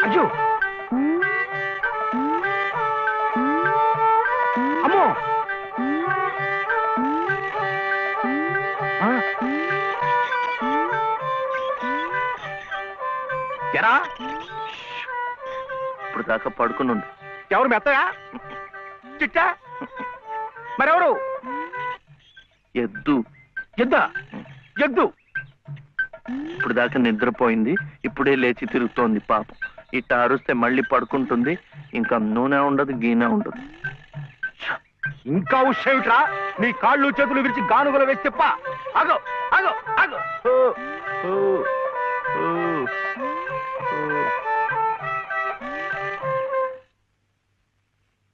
అయ్యో అమ్మో ఎరా ఇప్పుడు దాకా పడుకుని ఉంది. ఎవరు మెత్తయా చిట్టా మరెవరు? ఎద్దు. ఎద్దా? ఎద్దు ఇప్పుడు దాకా నిద్రపోయింది, ఇప్పుడే లేచి తిరుగుతోంది పాపం. ఇట్ట అరుస్తే మళ్ళీ పడుకుంటుంది, ఇంకా నూనె ఉండదు, గీనె ఉండదు. ఇంకా ఉషేమిట్రా? నీ కాళ్ళు చేతులు విరిచి గానుగలు వేసి చెప్ప. ఆగో ఆగో ఆగో.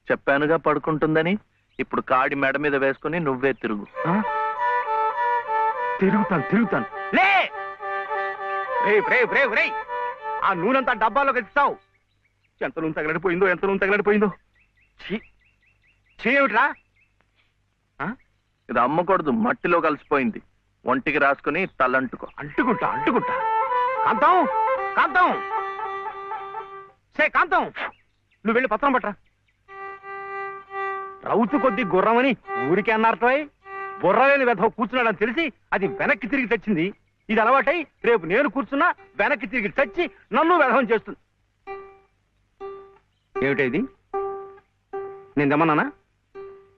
చెప్పానుగా పడుకుంటుందని. ఇప్పుడు కాడి మెడ మీద వేసుకుని నువ్వే తిరుగు. తిరుగుతాను. లే రే ఆ నూనెంతా డబ్బాలోకి ఎత్తావు. ఎంత నూనె తగలడిపోయిందో. చేయమిట్రా? ఇది అమ్మకూడదు, మట్టిలో కలిసిపోయింది. ఒంటికి రాసుకుని తలంటుకో. అంటుకుంటా. కాంతం కాంతం, నువ్వు వెళ్ళి పత్రం పట్టరా. రౌతు కొద్ది గుర్రమని ఊరికే అన్నారటోయ్. బుర్రలేని వెధవ కూర్చున్నాడని తెలిసి అది వెనక్కి తిరిగి తెచ్చింది. ఇది అలవాటై రేపు నేను కూర్చున్నా వెనక్కి తిరిగి తెచ్చి నన్ను వెధవం చేస్తుంది. ఏమిటైది? నేను దమ్మన్నానా?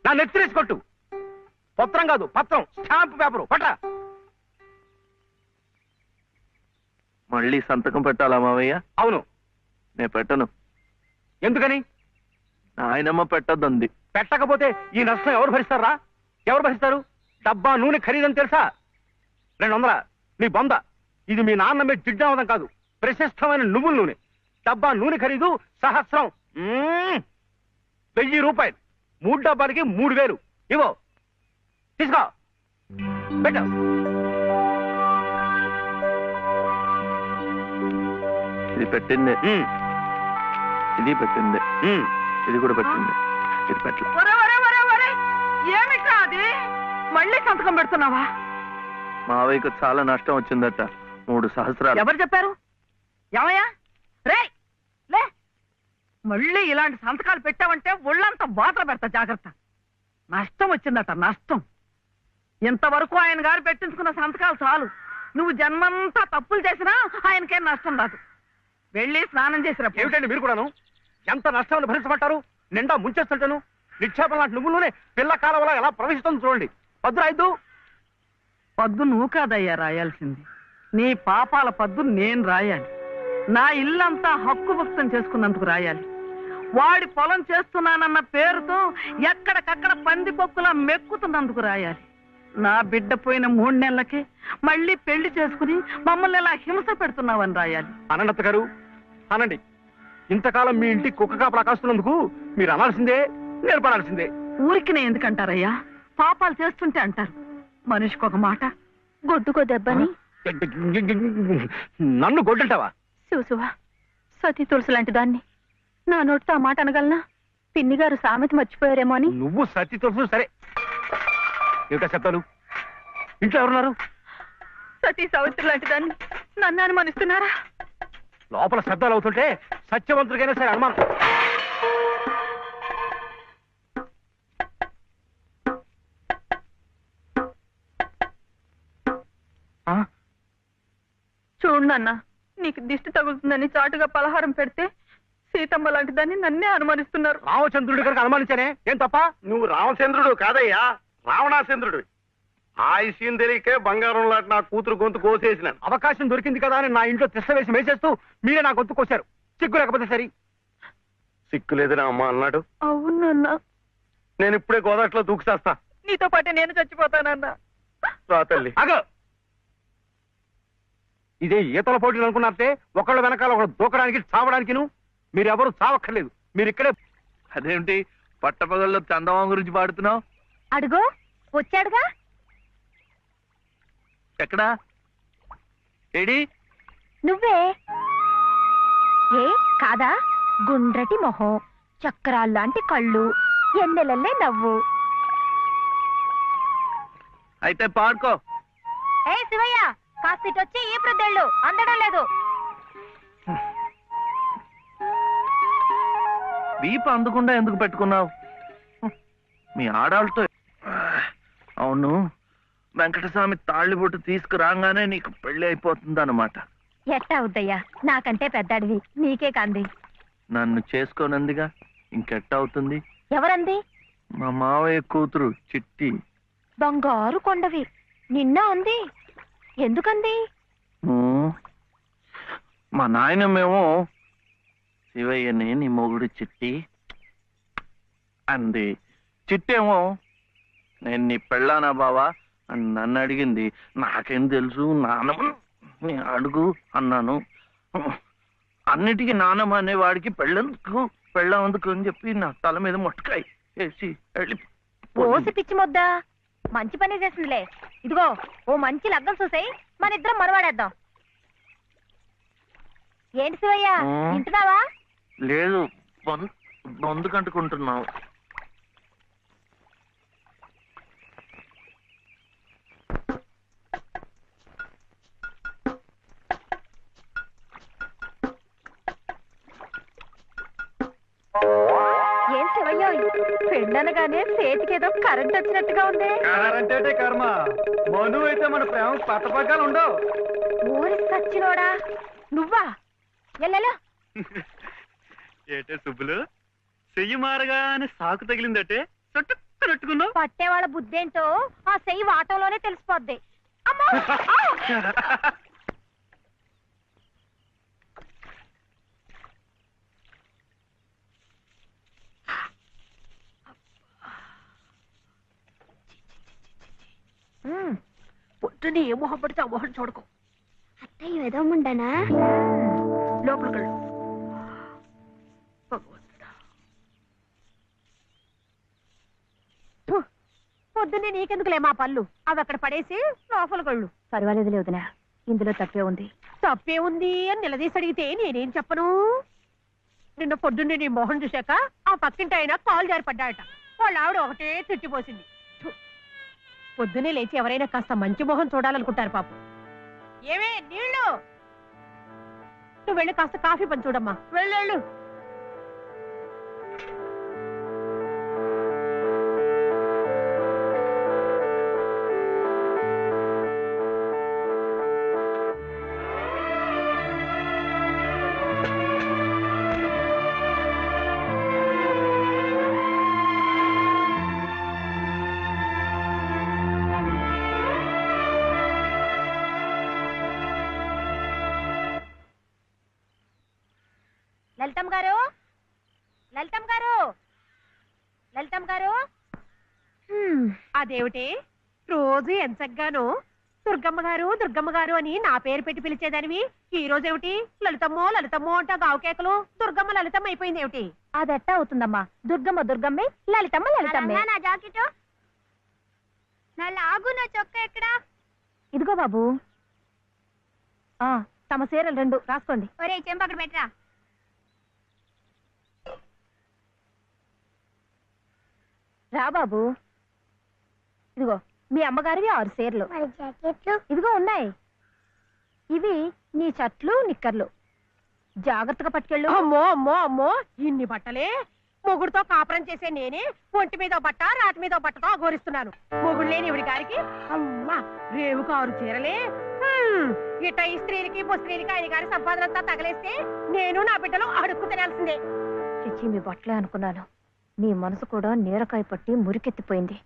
నా నెత్తిరేసి కొట్టు. పత్రం కాదు, పత్రం, స్టాంప్ పేపరు పట్ట. మళ్ళీ సంతకం పెట్టాలా మావయ్య? అవును. నేను పెట్టను. ఎందుకని? ఆయనమ్మ పెట్టద్దంది. పెట్టకపోతే ఈ నష్టం ఎవరు భరిస్తారా? ఎవరు భరిస్తారు? డబ్బా నూనె ఖరీదని తెలుసా? 200. నీ బొంద. ఇది మీ నాన్న మీద జిడ్డావదం కాదు, ప్రశస్తమైన నువ్వుల నూనె. డబ్బా నూనె ఖరీదు 1000. 1000 రూపాయలు. 3 డబ్బాలకి 3000. ఇవో తీసుకో, పెట్టు. ఇది పెట్టిందే, ఇది పెట్టిందే, ఇది కూడా పెట్టింది. ఇది పెట్టలే. ఏమిటా అది? మళ్ళీ సంతకం పెడుతున్నావా? మావయ్యకు చాలా నష్టం వచ్చిందట, 3 సహస్రాలు. ఎవరు చెప్పారు? ఏమయ్యా రే లే, మళ్ళీ ఇలాంటి సంతకాలు పెట్టావంటే ఒళ్ళంతా బాధ పెడతా. జాగ్రత్త. నష్టం వచ్చిందట, నష్టం. ఇంతవరకు ఆయన గారు పెట్టించుకున్న సంతకాలు చాలు. నువ్వు జన్మంతా తప్పులు చేసినా ఆయనకేం నష్టం రాదు. వెళ్ళి స్నానం చేసినప్పుడు. ఏమిటండి మీరు కూడాను? ఎంత నష్టాన్ని భరించమంటారు? నిండా ముంచేస్తుంటాను. నిక్షేపం లాంటి నువ్వులోనే పిల్ల కాలవలా ఎలా ప్రవేశిస్తుంది చూడండి. పద్దు రాయద్దు. పద్దు నువ్వు కాదయ్యా రాయాల్సింది. నీ పాపాల పద్దు నేను రాయాలి. నా ఇల్లంతా హక్కు భక్తం చేసుకున్నందుకు రాయాలి. వాడి పొలం చేస్తున్నానన్న పేరుతో ఎక్కడికక్కడ పందికొక్కులా మెక్కుతున్నందుకు రాయాలి. నా బిడ్డ పోయిన 3 నెలలకే మళ్ళీ పెళ్లి చేసుకుని మమ్మల్ని ఎలా హింస పెడుతున్నావని రాయాలి. అనంత గారు అనండి. ఇంతకాలం మీ ఇంటి కుక్క కాపలా కాస్తున్నందుకు మీరు అనాల్సిందే, నేర్పడాల్సిందే. ఊరికి నేను ఎందుకంటారయ్యా? పాపాలు చేస్తుంటే అంటారు. మనిషికి ఒక మాట. గొడ్డుకో దెబ్బని. నన్ను గొడ్డంటావా? చూసువా, సతీ తులసి లాంటి దాన్ని నా నోటితో ఆ మాట అనగలనా? పిన్ని గారు సామెత మర్చిపోయారేమో అని. నువ్వు సతీ తులసి సరే. ఏమిటా చెప్తాను? ఇంట్లో ఎవరున్నారు? సతీ సావిత్రి లాంటి దాన్ని నన్ను అనుమానిస్తున్నారా? లోపల శబ్దాలు అవుతుంటే సత్యవంతుడికైనా సరే అనుమానం. చూడు నాన్న, నీకు దిష్టి తగులుతుందని చాటుగా పలహారం పెడితే సీతమ్మ లాంటి దాన్ని నన్నే అనుమానిస్తున్నారు. రామచంద్రుడి కనుక అనుమానించానే, ఏం తప్ప? నువ్వు రామచంద్రుడు కాదయ్యా, రావణాచంద్రుడు. ఆ విషయం తెలియకే బంగారం లాంటి నా కూతురు గొంతు కోసేసినాను. అవకాశం దొరికింది కదా అని నా ఇంట్లో తిష్ట వేసి మేసేస్తూ మీరే నా గొంతు కోశారు. సిగ్గు లేకపోతే సరి. సిక్కులేదని అమ్మ అన్నాడు. అవునన్నా, నేను ఇప్పుడే గోదాట్లో దూకుసేస్తా. నీతో పాటే నేను చచ్చిపోతానన్నా. రా తల్లి. అగో, ఇదే ఈతల పోటీలు అనుకున్నారే. ఒకళ్ళ వెనకాల ఒకళ్ళు దూకడానికి చావడానికిను. మీరెవరు చావక్కర్లేదు, మీరు ఇక్కడే. అదేమిటి పట్టపగల్లో చందమామ గురించి పాడుతున్నావు? అడుగో వచ్చాడుగా. ఎక్కడా? ఏడి? నువ్వే. ఏ కాదా? గుండ్రటి మొహం, చక్రాల్లాంటి కళ్ళు, ఎన్నెలల్లే నవ్వు. అయితే పాడుకో. ఏ శివయ్య, కాస్తిటొచ్చి ఈ ప్రద్దెళ్ళు అందడం లేదు. వీప అందకుండా ఎందుకు పెట్టుకున్నావు? మీ ఆడాళ్ళతో. అవును, వెంకటస్వామి తాళ్ళిబొట్టు తీసుకురాగానే నీకు పెళ్లి అయిపోతుంది అన్నమాట. ఎట్టా అవుద్దయ్యా, నాకంటే పెద్దాడివి, నీకే కంది. నన్ను చేసుకోనందిగా, ఇంకెట్ట అవుతుంది? ఎవరంది? మా మావయ్య కూతురు చిట్టి. బంగారు కొండవి, నిన్న అంది. ఎందుకంది? మా నాయనమేమో శివయ్యని నీ మొగుడు చిట్టి అంది. చిట్టేమో నేను నీ పెళ్ళానా బావా అని నన్ను అడిగింది. నాకేం తెలుసు, నానమ్మ అడుగు అన్నాను. అన్నిటికీ నానమ్మ అనేవాడికి పెళ్ళందుకు అని చెప్పి నా తల మీద మొట్టకాయ వేసి ఓసి పిచ్చి మొద్దా, మంచి పని చేసిందిలే. ఇదిగో ఓ మంచి లగ్గం చూసాయి, మన ఇద్దరం మనవాడేద్దాం. ఏంటి శివయ్య, వింటున్నావా? లేదు, బొందు కంటుకుంటున్నావు. ఏం శివయ్య, పెళ్ళనగానే చేతికేదో కరెంట్ వచ్చినట్టుగా ఉంది. అంటే కర్మ, మను అయితే మన ప్రేమ పట్టపగ్గాలు ఉండవు. ఊరి సచ్చినోడా నువ్వా? ఎల్లెలో ఏటే సుబ్బులు, చెయ్యి మారగానే సాకు తగిలిందటే చుట్టుకున్నట్టుకున్నావు. పట్టేవాళ్ళ బుద్ధేంటో ఆ చెయ్యి వాటంలోనే తెలిసిపోద్ది. అమ్మో! పొద్దునే ఏ మొహం పడితే ఆ మొహం చూడకు. అత్తయ్య ఏదో ఉండనా? లోపలికి పొద్దున్నే నీకెందుకులే మా పళ్ళు, అవి అక్కడ పడేసి లోపల కళ్ళు. పర్వాలేదు లేదునా, ఇందులో తప్పే ఉంది. తప్పే ఉంది అని నిలదీసి అడిగితే నేనేం చెప్పను? నిన్న పొద్దున్నే నీ మొహం చూశాక ఆ పక్కింటి ఆయన కాలు జారిపడ్డాయట. వాళ్ళ ఆవిడ ఒకటే తిట్టిపోసింది. పొద్దునే లేచి ఎవరైనా కాస్త మంచి మొహం చూడాలనుకుంటారు పాపం. ఏమే నీళ్ళు, నువ్వు వెళ్ళి కాస్త కాఫీ పని చూడమ్మా, వెళ్ళు. లలితమ్మ గారు, లలితమ్మ గారు, లలితమ్మ గారు. అదేమిటి రోజు ఎంచగ్గాను దుర్గమ్మ గారు అని నా పేరు పెట్టి పిలిచేదానివి, ఈ రోజేమిటి లలితమ్మో అంటా గావుకేకలు దుర్గమ్మ లలితమ్మ అయిపోయింది ఏమిటి? అదెట్టా అవుతుందమ్మా, దుర్గమ్మే లలితమ్మే. నా జాకెట్, నా లాగు, నా చొక్కా ఎక్కడా? ఇదిగో బాబు, తమ చీరలు 2 రాసుకోండి. ఒరే చెంప అక్కడ పెట్టరా. రా బాబు, ఇదిగో మీ అమ్మగారివి 6 చీరలు. ఇదిగో ఉన్నాయి. ఇవి నీ షర్ట్లు, నిక్కర్లు. జాగ్రత్తగా పట్టుకెళ్ళు. అమ్మో, ఇన్ని బట్టలే? మొగుడుతో కాపురం చేసే నేనే ఒంటి మీద బట్ట, రాతి మీద బట్టతో అఘోరిస్తున్నాను. మొగుడు లేని ఇవిడి గారికి అమ్మా రేవుకు 6 చీరలే. ఇట్ట ఈ స్త్రీలకి ముస్త్రీలకి ఆయన గారి సంపాదనంతా తగలేస్తే నేను నా బిడ్డలు అడుక్కు తినాల్సిందే. చిచ్చి, మీ బట్టలే అనుకున్నాను. నీ మనసు కూడా నీరకాయ పట్టి మురికెత్తిపోయింది.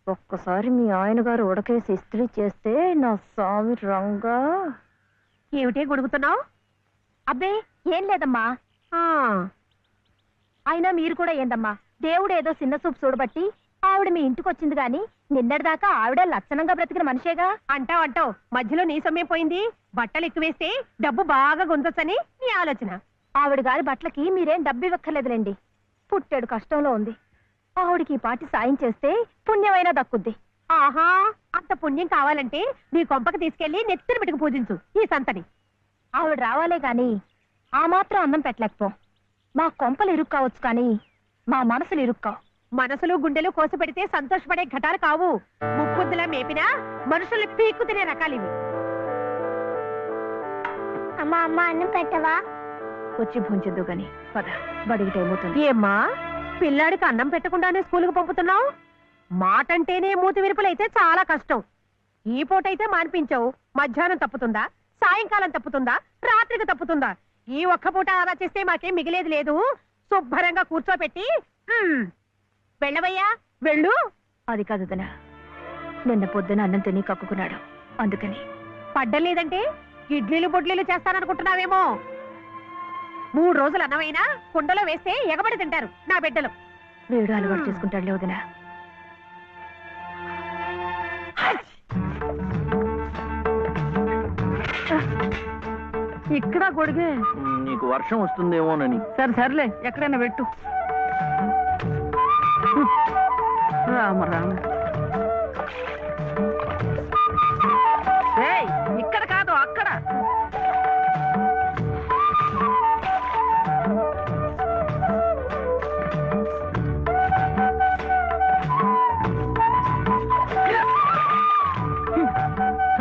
ఒక్కసారి మీ ఆయన గారు ఉడకేసి ఇస్త్రీ చేస్తే నా స్వామి రంగా. ఏమిటే గొడుగుతున్నావు? అబ్బే ఏం లేదమ్మా. అయినా మీరు కూడా ఏందమ్మా, దేవుడు ఏదో చిన్న చూపు చూడబట్టి ఆవిడ మీ ఇంటికి వచ్చింది గాని నిన్నటిదాకా ఆవిడ లక్షణంగా బ్రతికిన మనిషేగా. అంటావు మధ్యలో నీ సమయం పోయింది. బట్టలు ఎక్కువేస్తే డబ్బు బాగా గుంజొచ్చని నీ ఆలోచన. ఆవిడ గారి బట్టలకి మీరేం డబ్బు ఇవ్వక్కర్లేదులేండి. పుట్టాడు కష్టంలో ఉంది. ఆవిడికి పాటి సాయం చేస్తే పుణ్యమైనా దక్కుద్ది. ఆహా, అంత పుణ్యం కావాలంటే నీ కొంపకి తీసుకెళ్లి నెత్తిన పెట్టుకు పూజించు ఈ సంతని. ఆవిడ రావాలే గాని ఆ మాత్రం అన్నం పెట్టలేకపో. మా కొంపలు ఇరుక్కావచ్చు కానీ మా మనసులు ఇరుక్కావు. మనసులు గుండెలు కోసి పెడితే సంతోషపడే ఘటాలు కావు. ముక్కుద్దులా మేపినా మనుషుల్ని పీక్కు తినే రకాలివి. అమ్మా అమ్మ అన్నం పెట్టవా? వచ్చి భుంచద్దు గాని పద, బడికి టైం అవుతుంది. ఏమ్మా పిల్లాడికి అన్నం పెట్టకుండానే స్కూల్కి పంపుతున్నావు? మాటంటేనే మూతి విరుపులైతే చాలా కష్టం. ఈ పూటైతే మాన్పించావు, మధ్యాహ్నం తప్పుతుందా, సాయంకాలం తప్పుతుందా, రాత్రికి తప్పుతుందా? ఈ ఒక్క పూట ఆదా చేస్తే మాకేం మిగిలేదు లేదు. శుభ్రంగా కూర్చోపెట్టి వెళ్ళవయ్యా వెళ్ళు. అది కాదు దనా, నిన్న పొద్దున అన్నం తిని కక్కుకున్నాడు, అందుకని. పడ్డలేదంటే ఇడ్లీలు బొడ్లీలు చేస్తాననుకుంటున్నావేమో. 3 రోజులు అన్నమైనా కుండలో వేస్తే ఎగబడి తింటారు నా బిడ్డలు. వేడు అలవాటు చేసుకుంటాడు లేవుదనా. ఇక్కడ గొడిగే. నీకు వర్షం వస్తుందేమోనని. సరే సర్లే, ఎక్కడైనా పెట్టు. రామ రామ. ఏయ్, ఇక్కడ కాదు అక్కడ.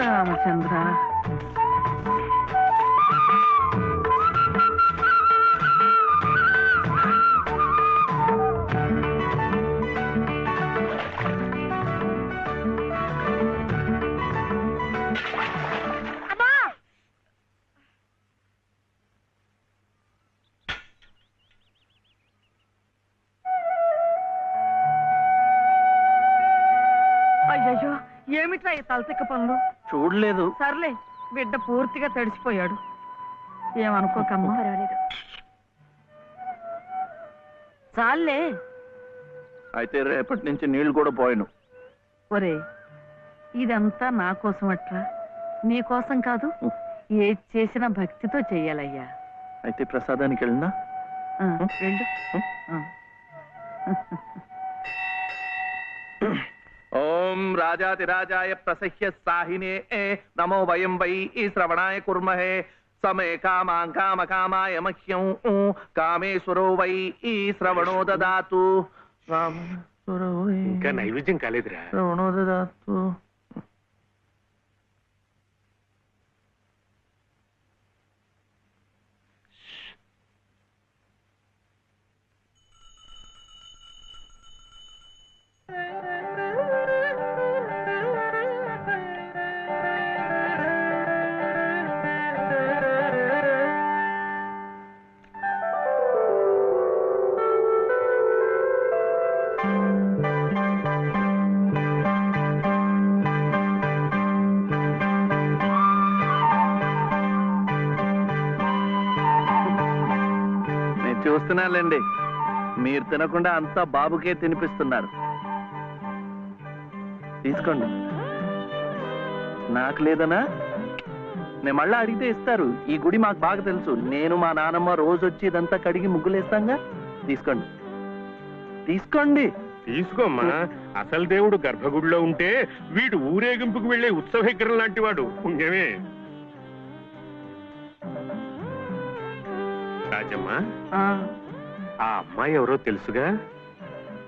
రామచంద్ర, అయ్యయ్యో ఏమిట్రా ఈ తలతిక్క పనులు? చూడలేదు. సర్లే, బిడ్డ పూర్తిగా తడిసిపోయాడు, ఏమనుకోకమ్మా. పర్వాలేదు. చాలే. అయితే రేపటి నుంచి నీళ్లు కూడా పోయాను. ఒరే, ఇదంతా నా కోసం అట్లా, నీ కోసం కాదు. ఏది చేసినా భక్తితో చెయ్యాలయ్యా. అయితే ప్రసాదానికి వెళ్ళినా? వెళ్ళు. ఓం రాజాతిరాజాయ ప్రసహ్య సాహినే నమో వయం వై శ్రవణాయ కుర్మహే సమే కామాం కామకామాయ మహ్యం కామేశ్వరో వై శ్రవణో దదాతు. ఇంకా నైవేద్యం కాలేదురా. శ్రవణో దదాతు. చూస్తున్నానులేండి, మీరు తినకుండా అంతా బాబుకే తినిపిస్తున్నారు. తీసుకోండి. నాకు లేదనా? నేను మళ్ళా అడిగితే ఇస్తారు. ఈ గుడి మాకు బాగా తెలుసు. నేను మా నానమ్మ రోజు వచ్చి ఇదంతా కడిగి ముగ్గులేస్తాంగా. తీసుకోండి, తీసుకోండి. తీసుకోమ్మా. అసలు దేవుడు గర్భగుడిలో ఉంటే వీడు ఊరేగింపుకు వెళ్లే ఉత్సవ విగ్రహం లాంటి వాడు. పుణ్యమే. రాజమ్మా, ఆ అమ్మాయి ఎవరో తెలుసుగా?